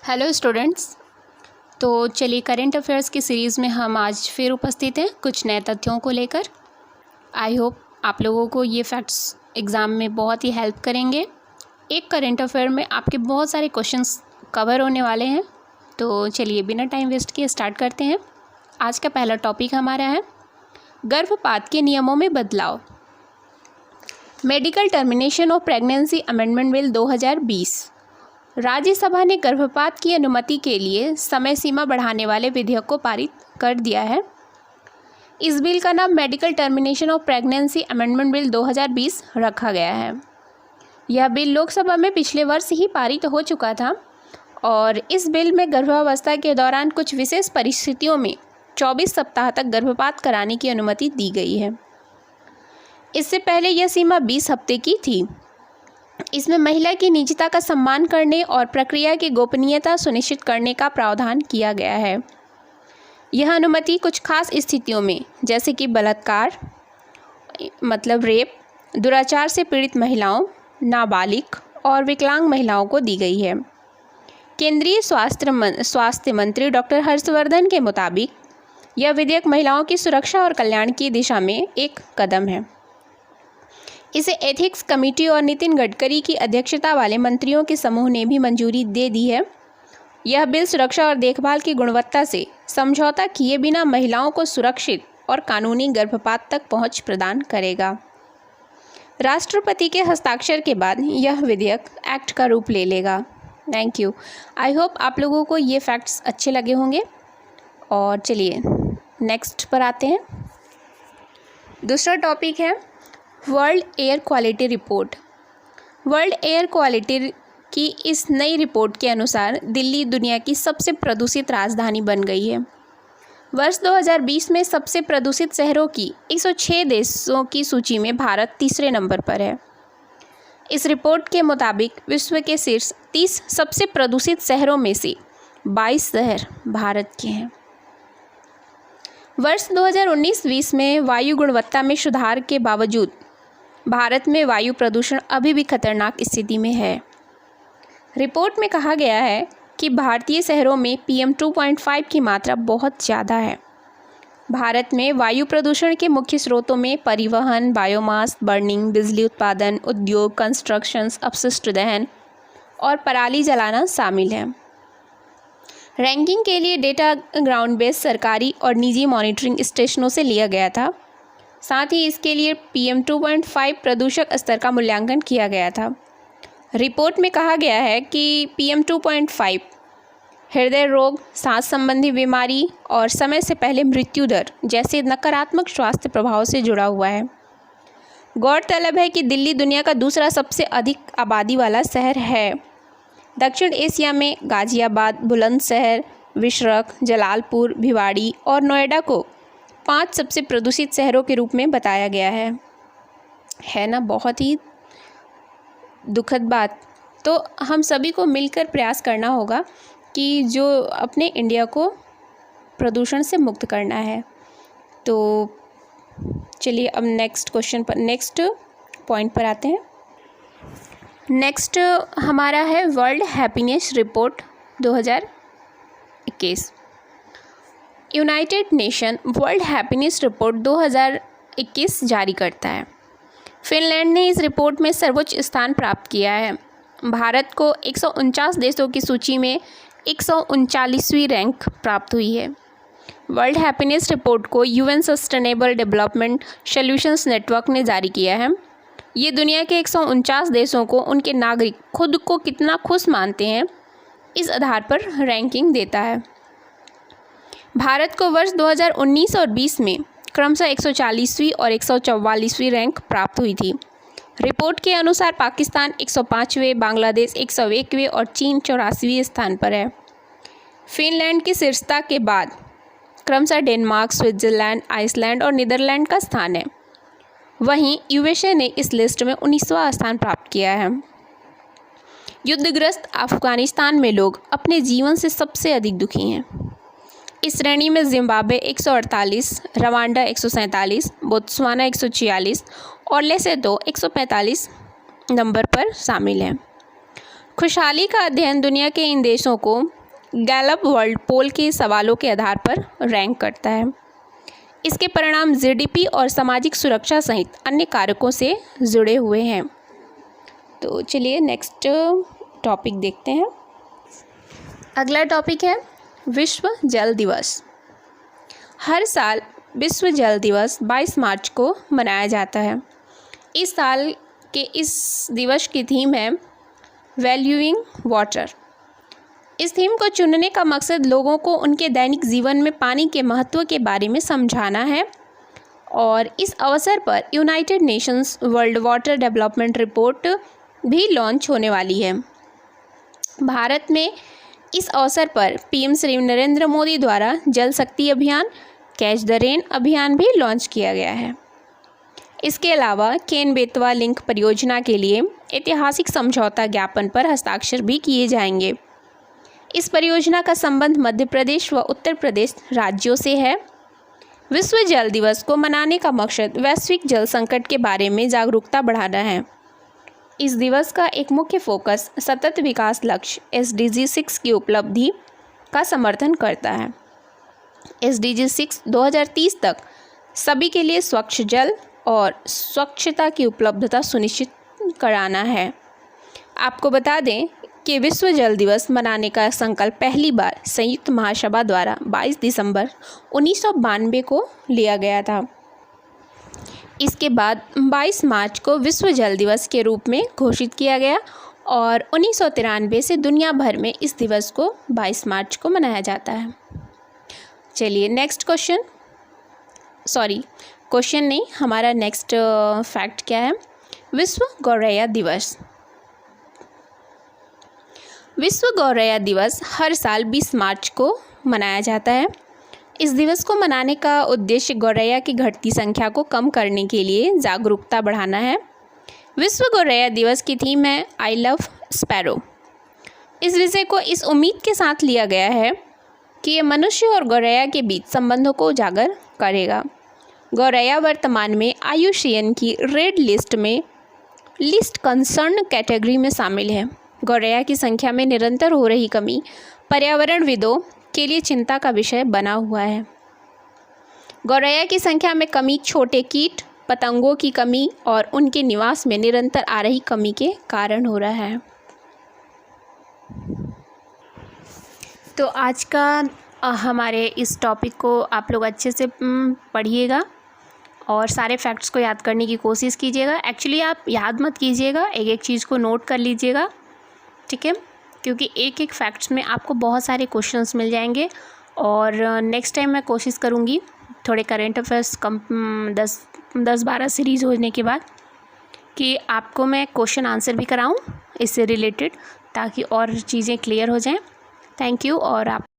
Hello students. तो चलिए current affairs की सीरीज़ में हम आज फिर उपस्थित हैं कुछ नए तथ्यों को लेकर। आई होप आप लोगों को ये फैक्ट्स एग्ज़ाम में बहुत ही हेल्प करेंगे। एक करंट अफेयर में आपके बहुत सारे क्वेश्चंस कवर होने वाले हैं। तो चलिए बिना टाइम वेस्ट किए स्टार्ट करते हैं। आज का पहला टॉपिक हमारा है गर्भपात के नियमों में बदलाव। Medical termination of pregnancy amendment bill 2020। Rajya Sabha ने गर्भपात की अनुमति के लिए समय सीमा बढ़ाने वाले विधेयक को पारित कर दिया है। इस बिल का नाम medical termination of pregnancy amendment bill 2020 रखा गया है। यह बिल लोकसभा में पिछले वर्ष ही पारित हो चुका था और इस बिल में गर्भावस्था के दौरान कुछ विशेष परिस्थितियों में 24 सप्ताह तक गर्भपात कराने की अनुमति दी गई है। इससे पहले यह सीमा 20 हफ्ते की थी। इसमें महिला की निजता का सम्मान करने और प्रक्रिया की गोपनीयता सुनिश्चित करने का प्रावधान किया गया है। यह अनुमति कुछ खास स्थितियों में जैसे कि बलात्कार मतलब रेप, दुराचार से पीड़ित महिलाओं, नाबालिग और विकलांग महिलाओं को दी गई है। केंद्रीय स्वास्थ्य मंत्री डॉक्टर हर्षवर्धन के मुताबिक यह विधेयक महिलाओं की सुरक्षा और कल्याण की दिशा में एक कदम है। इसे एथिक्स कमेटी और नितिन गडकरी की अध्यक्षता वाले मंत्रियों के समूह ने भी मंजूरी दे दी है। यह बिल सुरक्षा और देखभाल की गुणवत्ता से समझौता किए बिना महिलाओं को सुरक्षित और कानूनी गर्भपात तक पहुंच प्रदान करेगा। राष्ट्रपति के हस्ताक्षर के बाद यह विधेयक एक्ट का रूप ले लेगा। Thank you. आई होप आप लोगों को ये फैक्ट्स अच्छे लगे होंगे। और चलिए नेक्स्ट पर आते हैं। दूसरा टॉपिक है world air quality report. World air quality की इस नई रिपोर्ट के अनुसार दिल्ली दुनिया की सबसे प्रदूषित राजधानी बन गई है। वर्ष 2020 में सबसे प्रदूषित शहरों की 106 देशों की सूची में भारत तीसरे नंबर पर है। इस रिपोर्ट के मुताबिक विश्व के शीर्ष 30 सबसे प्रदूषित शहरों में से 22 शहर भारत के हैं। वर्ष 2019-20 में वायु गुणवत्ता में सुधार के बावजूद भारत में वायु प्रदूषण अभी भी खतरनाक स्थिति में है। रिपोर्ट में कहा गया है कि भारतीय शहरों में PM 2.5 की मात्रा बहुत ज़्यादा है। भारत में वायु प्रदूषण के मुख्य स्रोतों में परिवहन, बायोमास बर्निंग, बिजली उत्पादन, उद्योग, कंस्ट्रक्शंस, अपशिष्ट दहन और पराली जलाना शामिल है। रैंकिंग के लिए डेटा ग्राउंड बेस्ड सरकारी और निजी मॉनिटरिंग स्टेशनों से लिया गया था। साथ ही इसके लिए PM 2.5 प्रदूषक स्तर का मूल्यांकन किया गया था। रिपोर्ट में कहा गया है कि PM 2.5 हृदय रोग, सांस संबंधी बीमारी और समय से पहले मृत्यु दर जैसे नकारात्मक स्वास्थ्य प्रभाव से जुड़ा हुआ है। गौरतलब है कि दिल्ली दुनिया का दूसरा सबसे अधिक आबादी वाला शहर है। दक्षिण एशिया में गाजियाबाद, बुलंदशहर, विशरख, जलालपुर, भिवाड़ी और नोएडा को 5 सबसे प्रदूषित शहरों के रूप में बताया गया है ना। बहुत ही दुखद बात। तो हम सभी को मिलकर प्रयास करना होगा कि जो अपने इंडिया को प्रदूषण से मुक्त करना है। तो चलिए अब नेक्स्ट पॉइंट पर आते हैं। नेक्स्ट हमारा है world happiness report 2021। United nation world happiness report 2021 जारी करता है। फिनलैंड ने इस रिपोर्ट में सर्वोच्च स्थान प्राप्त किया है। भारत को 149 देशों की सूची में 139वीं रैंक प्राप्त हुई है। वर्ल्ड हैप्पीनेस रिपोर्ट को UN sustainable development solutions network ने जारी किया है। ये दुनिया के 149 देशों को उनके नागरिक खुद को कितना खुश मानते हैं इस आधार पर रैंकिंग देता है। भारत को वर्ष 2019 और 20 में क्रमशः 140वीं और 144वीं रैंक प्राप्त हुई थी। रिपोर्ट के अनुसार पाकिस्तान 105वें, बांग्लादेश 101वें और चीन 84वें स्थान पर है। फिनलैंड की शीर्षता के बाद क्रमशः डेनमार्क, स्विट्जरलैंड, आइसलैंड और नीदरलैंड का स्थान है। वहीं USA ने इस लिस्ट में 19वां स्थान प्राप्त किया है। युद्धग्रस्त अफगानिस्तान में लोग अपने जीवन से सबसे अधिक दुखी हैं। इस श्रेणी में जिम्बाब्वे 148, रवांडा 147, बोत्सवाना 146 और लेसोथो 145 नंबर पर शामिल हैं। खुशहाली का अध्ययन दुनिया के इन देशों को गैलप वर्ल्ड पोल के सवालों के आधार पर रैंक करता है। इसके परिणाम जीडीपी और सामाजिक सुरक्षा सहित अन्य कारकों से जुड़े हुए हैं। तो चलिए नेक्स्ट टॉपिक देखते हैं। अगला टॉपिक है विश्व जल दिवस। हर साल विश्व जल दिवस 22 मार्च को मनाया जाता है। इस साल के इस दिवस की थीम है वैल्यूइंग वाटर। इस थीम को चुनने का मकसद लोगों को उनके दैनिक जीवन में पानी के महत्व के बारे में समझाना है और इस अवसर पर United Nations world water development report भी लॉन्च होने वाली है। भारत में इस अवसर पर पीएम श्री नरेंद्र मोदी द्वारा जल शक्ति अभियान, कैच द रेन अभियान भी लॉन्च किया गया है। इसके अलावा केन बेतवा लिंक परियोजना के लिए ऐतिहासिक समझौता ज्ञापन पर हस्ताक्षर भी किए जाएंगे। इस परियोजना का संबंध मध्य प्रदेश व उत्तर प्रदेश राज्यों से है। विश्व जल दिवस को मनाने का मकसद वैश्विक जल संकट के बारे में जागरूकता बढ़ाना है। इस दिवस का एक मुख्य फोकस सतत विकास लक्ष्य SDG 6 की उपलब्धि का समर्थन करता है। SDG 6 2030 तक सभी के लिए स्वच्छ जल और स्वच्छता की उपलब्धता सुनिश्चित कराना है। आपको बता दें कि विश्व जल दिवस मनाने का संकल्प पहली बार संयुक्त महासभा द्वारा 22 दिसंबर 1992 को लिया गया था। इसके बाद 22 मार्च को विश्व जल दिवस के रूप में घोषित किया गया और 1993 से दुनिया भर में इस दिवस को 22 मार्च को मनाया जाता है। चलिए नेक्स्ट क्वेश्चन नहीं, हमारा नेक्स्ट फैक्ट क्या है। विश्व गौरैया दिवस। विश्व गौरैया दिवस हर साल 20 मार्च को मनाया जाता है। इस दिवस को मनाने का उद्देश्य गौरैया की घटती संख्या को कम करने के लिए जागरूकता बढ़ाना है। विश्व गौरैया दिवस की थीम है आई लव स्पैरो। इस विषय को इस उम्मीद के साथ लिया गया है कि ये मनुष्य और गौरैया के बीच संबंधों को उजागर करेगा। गौरैया वर्तमान में IUCN की रेड लिस्ट कंसर्न कैटेगरी में शामिल है। गौरैया की संख्या में निरंतर हो रही कमी पर्यावरणविदों के लिए चिंता का विषय बना हुआ है। गौरैया की संख्या में कमी छोटे कीट पतंगों की कमी और उनके निवास में निरंतर आ रही कमी के कारण हो रहा है। तो आज का हमारे इस टॉपिक को आप लोग अच्छे से पढ़िएगा और सारे फैक्ट्स को याद करने की कोशिश कीजिएगा। एक्चुअली आप याद मत कीजिएगा, एक एक चीज़ को नोट कर लीजिएगा, ठीक है, क्योंकि एक एक फैक्ट्स में आपको बहुत सारे क्वेश्चंस मिल जाएंगे। और नेक्स्ट टाइम मैं कोशिश करूँगी थोड़े करेंट अफेयर्स 10-12 सीरीज़ होने के बाद कि आपको मैं क्वेश्चन आंसर भी कराऊँ इससे रिलेटेड, ताकि और चीज़ें क्लियर हो जाएं। Thank you. और आप